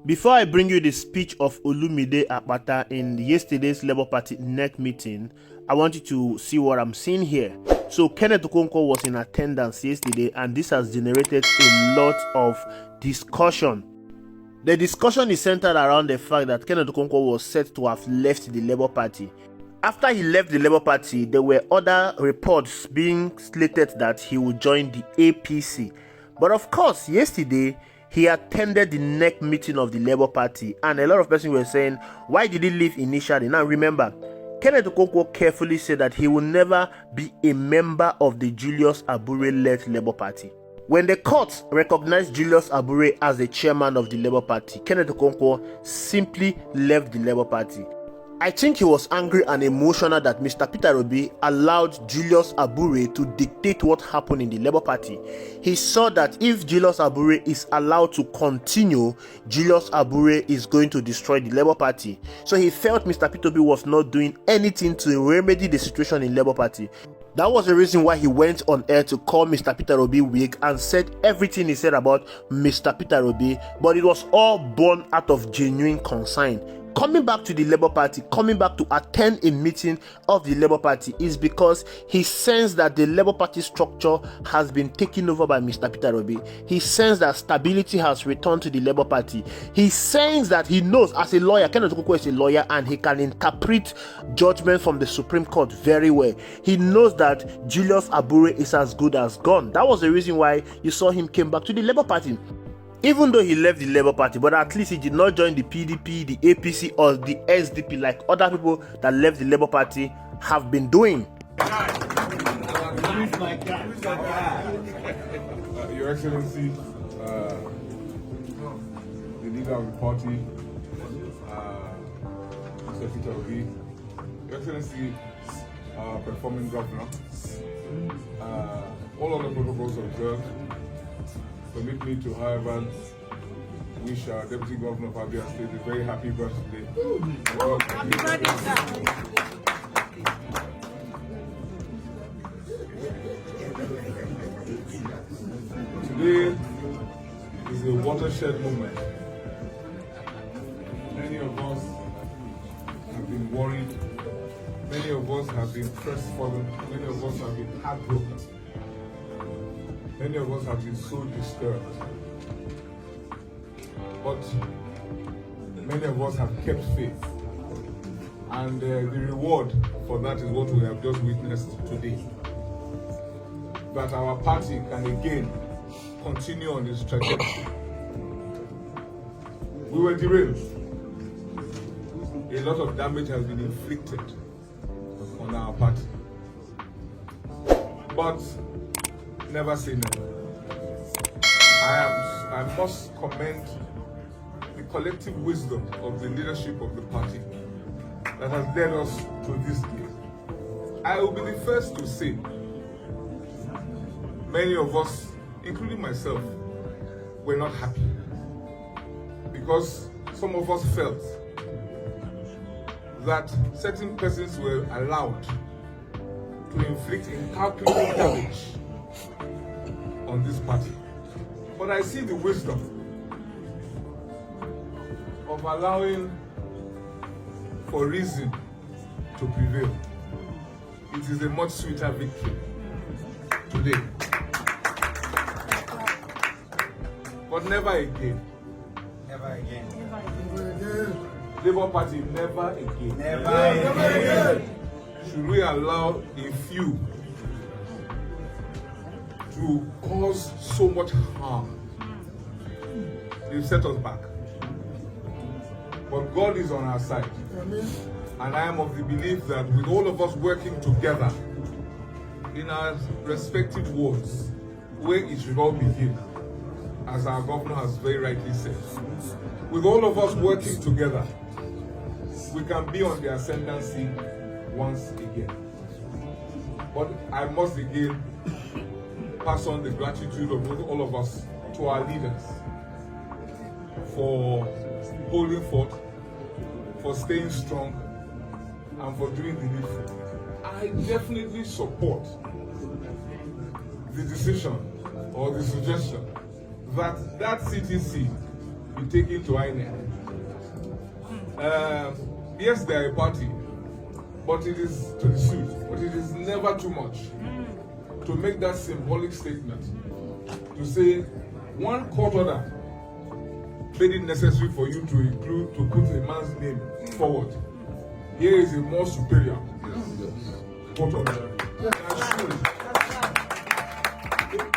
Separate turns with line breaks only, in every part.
Before I bring you the speech of Olumide Akpata in yesterday's Labour Party NEC meeting, I want you to see what I'm seeing here. So Kenneth Okonkwo was in attendance yesterday, and this has generated a lot of discussion. The discussion is centered around the fact that Kenneth Okonkwo was said to have left the Labour Party. After he left the Labour Party, there were other reports being slated that he would join the APC. But of course, yesterday, he attended the NEC meeting of the Labour Party, and a lot of persons were saying, why did he leave initially? Now remember, Kenneth Okonkwo carefully said that he will never be a member of the Julius Abure-led Labour Party. When the court recognized Julius Abure as the chairman of the Labour Party, Kenneth Okonkwo simply left the Labour Party. I think he was angry and emotional that Mr. Peter Obi allowed Julius Abure to dictate what happened in the Labour Party. He saw that if Julius Abure is allowed to continue, Julius Abure is going to destroy the Labour Party. So he felt Mr. Peter Obi was not doing anything to remedy the situation in Labour Party. That was the reason why he went on air to call Mr. Peter Obi weak and said everything he said about Mr. Peter Obi, but it was all born out of genuine concern. Coming back to the Labour Party, coming back to attend a meeting of the Labour Party is because he sensed that the Labour Party structure has been taken over by Mr. Peter Obi. He sensed that stability has returned to the Labour Party. He sensed that he knows, as a lawyer, Kenneth Okonkwo is a lawyer and he can interpret judgment from the Supreme Court very well. He knows that Julius Abure is as good as gone. That was the reason why you saw him came back to the Labour Party. Even though he left the Labour Party, but at least he did not join the PDP, the APC, or the SDP like other people that left the Labour Party have been doing.
Your Excellency, the leader of the party, Mr. Peter Obi, Your Excellency, performing governor, all of the protocols observed. Permit me to, however, wish our Deputy Governor of Abia State a very happy birthday. Happy birthday, sir. Today is a watershed moment. Many of us have been worried. Many of us have been crestfallen. Many of us have been heartbroken. Many of us have been so disturbed, but many of us have kept faith, and the reward for that is what we have just witnessed today. That our party can again continue on this trajectory. We were derailed. A lot of damage has been inflicted on our party, but never say never. I must commend the collective wisdom of the leadership of the party that has led us to this day. I will be the first to say, many of us, including myself, were not happy because some of us felt that certain persons were allowed to inflict incalculable damage on this party. But I see the wisdom of allowing for reason to prevail. It is a much sweeter victory today. But never again.
Never again.
Never again. Labour Party, never again.
Never again.
Should we allow a few to cause so much harm? They've set us back. But God is on our side. And I am of the belief that with all of us working together in our respective wards, where it should all begin, as our governor has very rightly said, with all of us working together, we can be on the ascendancy once again. But I must again pass on the gratitude of all of us to our leaders for holding forth, for staying strong, and for doing the needful. I definitely support the decision or the suggestion that CTC be taken to INEC. Yes, they are a party, but it is to the suit, but it is never too much to make that symbolic statement to say one court order made it necessary for you to put a man's name forward. Here is a more superior court order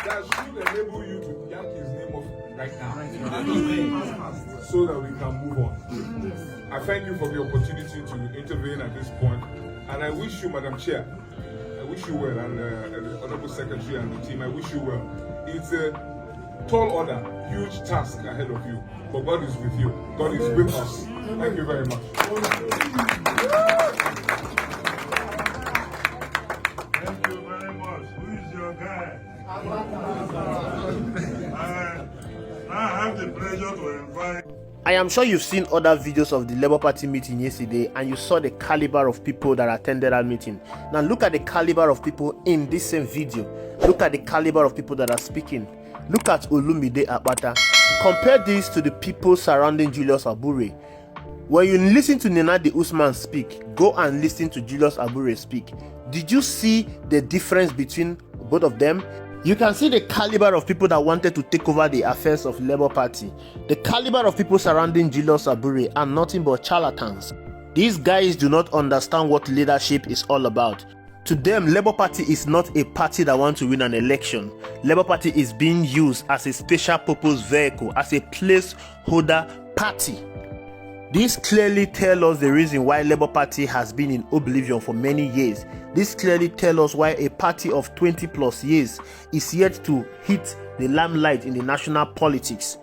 that should enable you to yank his name off right now, so that we can move on. I thank you for the opportunity to intervene at this point, and I wish you, Madam Chair, I wish you well, and the Honorable Secretary and the team, I wish you well. It's a tall order, huge task ahead of you, but God is with you. God is with us. Thank you very much.
Thank you very much. Who is your guy? I have the pleasure to invite.
I am sure you've seen other videos of the Labour Party meeting yesterday, and you saw the caliber of people that attended that meeting. Now look at the caliber of people in this same video. Look at the caliber of people that are speaking. Look at Olumide Akpata. Compare this to the people surrounding Julius Abure. When you listen to Nenadi Usman speak, go and listen to Julius Abure speak. Did you see the difference between both of them? You can see the caliber of people that wanted to take over the affairs of Labour Party. The caliber of people surrounding Julius Abure are nothing but charlatans. These guys do not understand what leadership is all about. To them, Labour Party is not a party that wants to win an election. Labour Party is being used as a special purpose vehicle, as a placeholder party. This clearly tells us the reason why Labour Party has been in oblivion for many years. This clearly tells us why a party of 20 plus years is yet to hit the limelight in the national politics.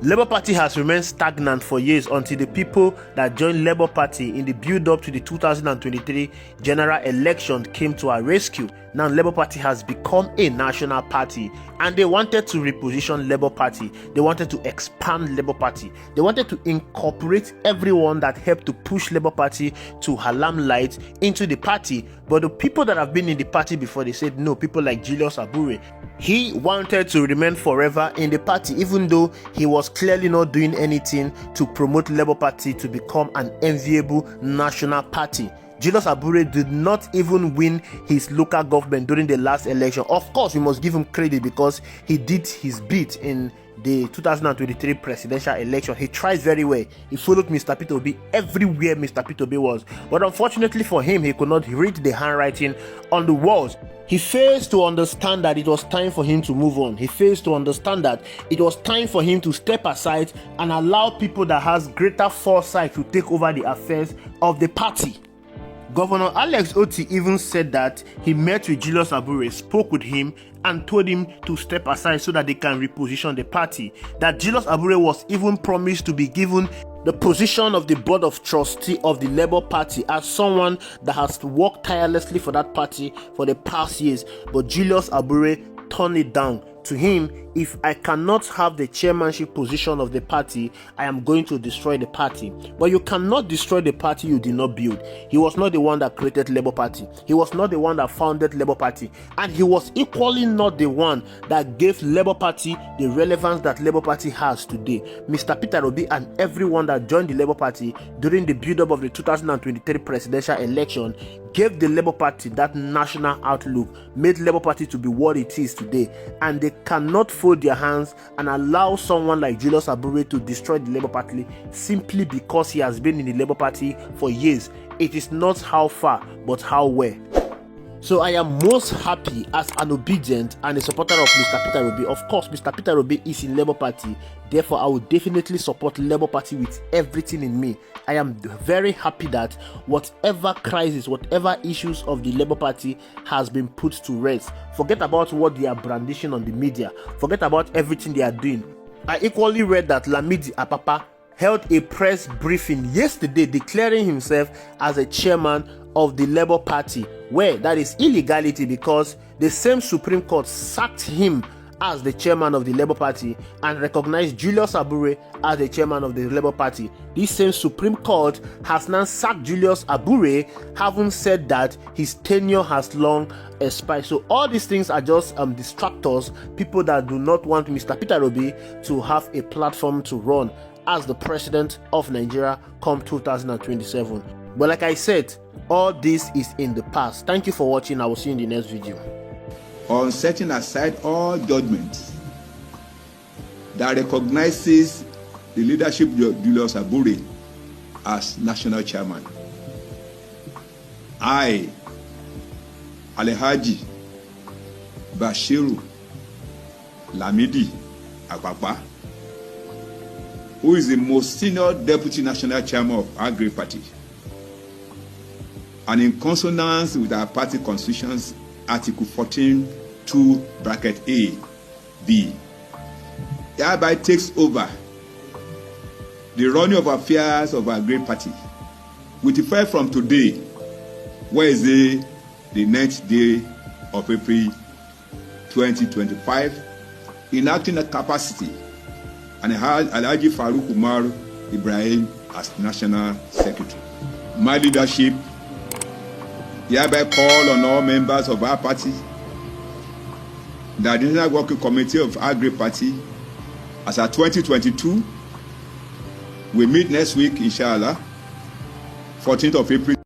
Labour Party has remained stagnant for years until the people that joined Labour Party in the build-up to the 2023 general election came to our rescue. Now Labour Party has become a national party, and they wanted to reposition Labour Party. They wanted to expand Labour Party. They wanted to incorporate everyone that helped to push Labour Party to her limelight into the party. But the people that have been in the party before, they said no. People like Julius Abure, he wanted to remain forever in the party, even though he was clearly not doing anything to promote Labour Party to become an enviable national party. Julius Abure did not even win his local government during the last election. Of course, we must give him credit because he did his bit in the 2023 presidential election. He tried very well. He followed Mr. Peter Obi everywhere Mr. Peter Obi was. But unfortunately for him, he could not read the handwriting on the walls. He fails to understand that it was time for him to move on. He fails to understand that it was time for him to step aside and allow people that has greater foresight to take over the affairs of the party. Governor Alex Oti even said that he met with Julius Abure, spoke with him, and told him to step aside so that they can reposition the party. That Julius Abure was even promised to be given the position of the board of trustee of the Labour Party as someone that has worked tirelessly for that party for the past years. But Julius Abure turned it down. To him, if I cannot have the chairmanship position of the party, I am going to destroy the party. But you cannot destroy the party you did not build. He was not the one that created Labour Party. He was not the one that founded Labour Party. And he was equally not the one that gave Labour Party the relevance that Labour Party has today. Mr. Peter Obi and everyone that joined the Labour Party during the build-up of the 2023 presidential election gave the Labour Party that national outlook, made Labour Party to be what it is today. And they cannot fold their hands and allow someone like Julius Abure to destroy the Labour Party simply because he has been in the Labour Party for years. It is not how far, but how well. So I am most happy as an obedient and a supporter of Mr. Peter Obi. Of course, Mr. Peter Obi is in Labour Party. Therefore, I will definitely support Labour Party with everything in me. I am very happy that whatever crisis, whatever issues of the Labour Party has been put to rest. Forget about what they are brandishing on the media. Forget about everything they are doing. I equally read that Lamidi Apapa held a press briefing yesterday declaring himself as a chairman of the Labour Party, where that is illegality because the same Supreme Court sacked him as the chairman of the Labour Party and recognized Julius Abure as the chairman of the Labour Party. This same Supreme Court has now sacked Julius Abure, having said that his tenure has long expired. So all these things are just distractors, people that do not want Mr. Peter Obi to have a platform to run. as the president of Nigeria come 2027. But like I said, all this is in the past. Thank you for watching. I will see you in the next video.
On setting aside all judgments that recognizes the leadership of Julius Abure as national chairman, I, Alhaji Bashiru Lamidi Apapa, who is the most senior deputy national chairman of our great party, and in consonance with our party constitution's Article 14(2)(a), B, hereby takes over the running of affairs of our great party with effect from today, Wednesday, the 9th day of April 2025, in acting a capacity, and Alhaji Farouk Umar Ibrahim as National Secretary. My leadership hereby call on all members of our party, the National Working Committee of our great party, as at 2022, we meet next week, inshallah, 14th of April.